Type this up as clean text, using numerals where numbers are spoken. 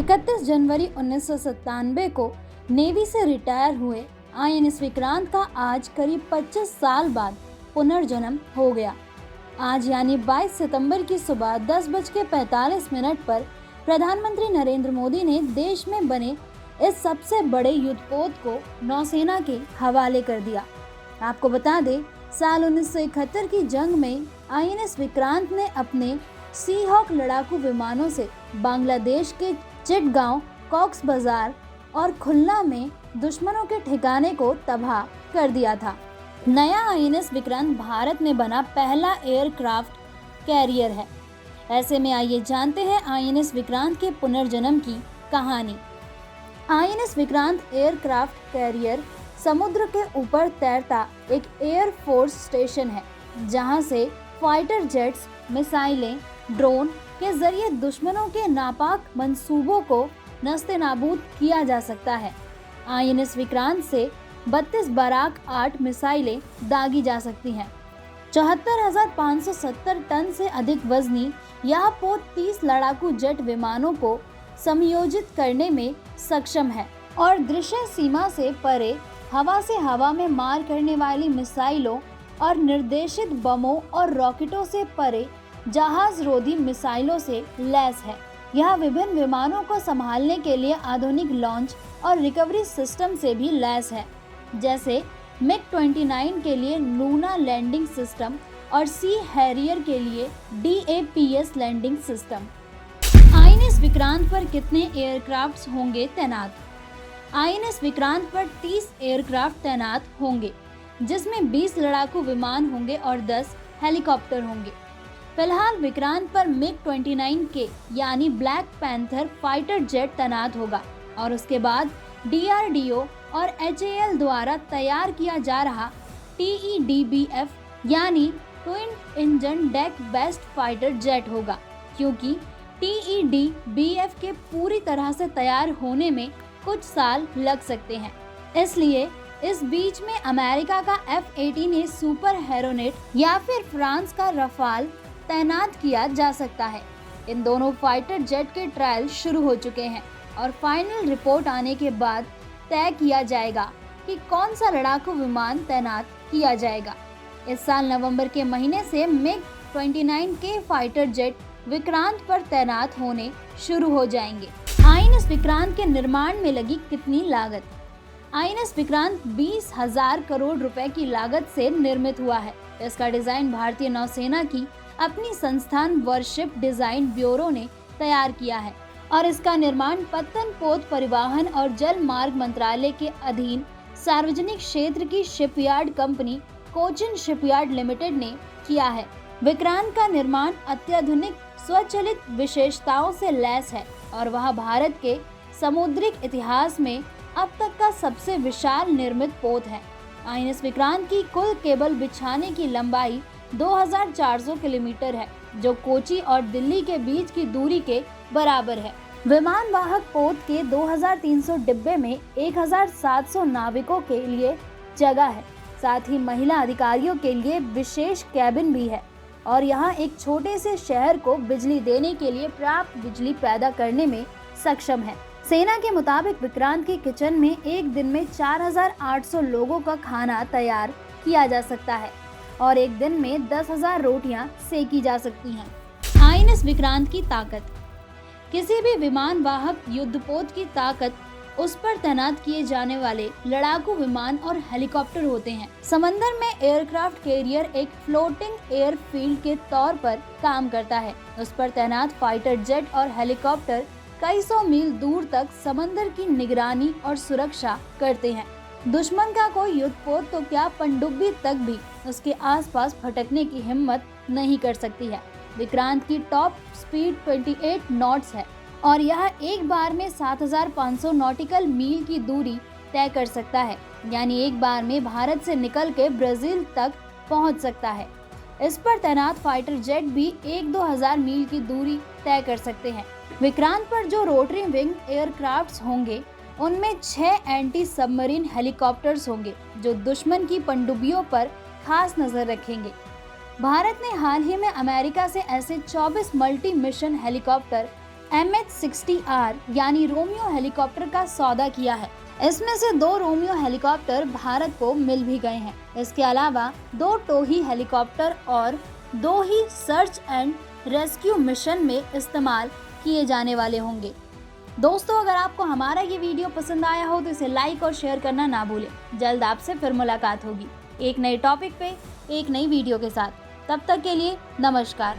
31 जनवरी 1997 को नेवी से रिटायर हुए INS विक्रांत का आज करीब 25 साल बाद पुनर्जन्म हो गया। आज यानी 22 सितंबर की सुबह 10:45 पर प्रधानमंत्री नरेंद्र मोदी ने देश में बने इस सबसे बड़े युद्धपोत को नौसेना के हवाले कर दिया। आपको बता दें, साल 1971 की जंग में INS विक्रांत ने अपने सी हॉक लड़ाकू विमानों से बांग्लादेश के चिटगांव, कॉक्स बाजार और खुलना में दुश्मनों के ठिकाने को तबाह कर दिया था। नया INS विक्रांत भारत में बना पहला एयरक्राफ्ट कैरियर है। ऐसे में आइए जानते हैं INS विक्रांत के पुनर्जन्म की कहानी। INS विक्रांत एयरक्राफ्ट कैरियर समुद्र के ऊपर तैरता एक एयर फोर्स स्टेशन है, जहां से फाइटर जेट्स, मिसाइलें, ड्रोन के जरिए दुश्मनों के नापाक मंसूबों को नस्ते-नाबूद किया जा सकता है। INS विक्रांत से 32 बराक 8 मिसाइलें दागी जा सकती हैं। 74,570 टन से अधिक वजनी यह पोत 30 लड़ाकू जेट विमानों को समायोजित करने में सक्षम है और दृश्य सीमा से परे हवा से हवा में मार करने वाली मिसाइलों और निर्देशित बमों और रॉकेटों से परे जहाज रोधी मिसाइलों से लैस है। यह विभिन्न विमानों को संभालने के लिए आधुनिक लॉन्च और रिकवरी सिस्टम से भी लैस है, जैसे MiG-29 के लिए लूना लैंडिंग सिस्टम और सी हैरियर के लिए DAPS landing system. INS Vikrant पर कितने एयरक्राफ्ट होंगे तैनात? INS विक्रांत पर 30 एयरक्राफ्ट तैनात होंगे, जिसमें 20 लड़ाकू विमान होंगे और 10 हेलीकॉप्टर होंगे। फिलहाल विक्रांत पर MiG-29 के यानी ब्लैक पैंथर फाइटर जेट तैनात होगा और उसके बाद DRDO और HAL द्वारा तैयार किया जा रहा TEDBF यानी twin engine deck best fighter jet होगा, क्योंकि TEDBF के पूरी तरह से तैयार होने में कुछ साल लग सकते हैं। इसलिए इस बीच में अमेरिका का F-18A सुपर हेरोनेट या फिर फ्रांस का रफाल तैनात किया जा सकता है। इन दोनों फाइटर जेट के ट्रायल शुरू हो चुके हैं और फाइनल रिपोर्ट आने के बाद तय किया जाएगा कि कौन सा लड़ाकू विमान तैनात किया जाएगा। इस साल नवंबर के महीने से MiG-29 के फाइटर जेट विक्रांत पर तैनात होने शुरू हो जाएंगे। INS विक्रांत के निर्माण में लगी कितनी लागत? INS विक्रांत 20,000 करोड़ रुपए की लागत से निर्मित हुआ है। इसका डिजाइन भारतीय नौसेना की अपनी संस्थान वॉरशिप डिजाइन ब्यूरो ने तैयार किया है और इसका निर्माण पत्तन पोत परिवहन और जल मार्ग मंत्रालय के अधीन सार्वजनिक क्षेत्र की shipyard company Cochin shipyard limited ने किया है। विक्रांत का निर्माण अत्याधुनिक स्वचालित विशेषताओं से लैस है और वह भारत के समुद्रिक इतिहास में अब तक का सबसे विशाल निर्मित पोत है। INS विक्रांत की कुल केबल बिछाने की लंबाई 2,400 किलोमीटर है, जो कोची और दिल्ली के बीच की दूरी के बराबर है। विमान वाहक पोत के 2,300 डिब्बे में 1,700 नाविकों के लिए जगह है। साथ ही महिला अधिकारियों के लिए विशेष कैबिन भी है और यहाँ एक छोटे से शहर को बिजली देने के लिए पर्याप्त बिजली पैदा करने में सक्षम है। सेना के मुताबिक विक्रांत के किचन में एक दिन में 4,800 लोगों का खाना तैयार किया जा सकता है और एक दिन में 10,000 रोटियां सेकी जा सकती हैं। INS विक्रांत की ताकत। किसी भी विमान वाहक युद्धपोत की ताकत उस पर तैनात किए जाने वाले लड़ाकू विमान और हेलीकॉप्टर होते हैं। समंदर में एयरक्राफ्ट कैरियर एक फ्लोटिंग एयरफील्ड के तौर पर काम करता है। उस पर तैनात फाइटर जेट और हेलीकॉप्टर कई सौ मील दूर तक समंदर की निगरानी और सुरक्षा करते हैं। दुश्मन का कोई युद्धपोत तो क्या पनडुब्बी तक भी उसके आसपास भटकने की हिम्मत नहीं कर सकती है। विक्रांत की टॉप स्पीड 28 नॉट्स है और यह एक बार में 7,500 नॉटिकल मील की दूरी तय कर सकता है, यानी एक बार में भारत से निकल के ब्राजील तक पहुंच सकता है। इस पर तैनात फाइटर जेट भी 1-2 हजार मील की दूरी तय कर सकते हैं। विक्रांत पर जो रोटरी विंग एयरक्राफ्ट्स होंगे, उनमें 6 एंटी सबमरीन हेलीकॉप्टर्स होंगे जो दुश्मन की पनडुब्बियों पर खास नजर रखेंगे। भारत ने हाल ही में अमेरिका से ऐसे 24 मल्टी मिशन हेलीकॉप्टर MH-60R यानी रोमियो हेलीकॉप्टर का सौदा किया है। इसमें से 2 रोमियो हेलीकॉप्टर भारत को मिल भी गए हैं। इसके अलावा 2 टोही हेलीकॉप्टर और 2 ही सर्च एंड रेस्क्यू मिशन में इस्तेमाल किए जाने वाले होंगे। दोस्तों, अगर आपको हमारा ये वीडियो पसंद आया हो तो इसे लाइक और शेयर करना ना भूलें। जल्द आपसे फिर मुलाकात होगी एक नए टॉपिक पे, एक नई वीडियो के साथ। तब तक के लिए नमस्कार।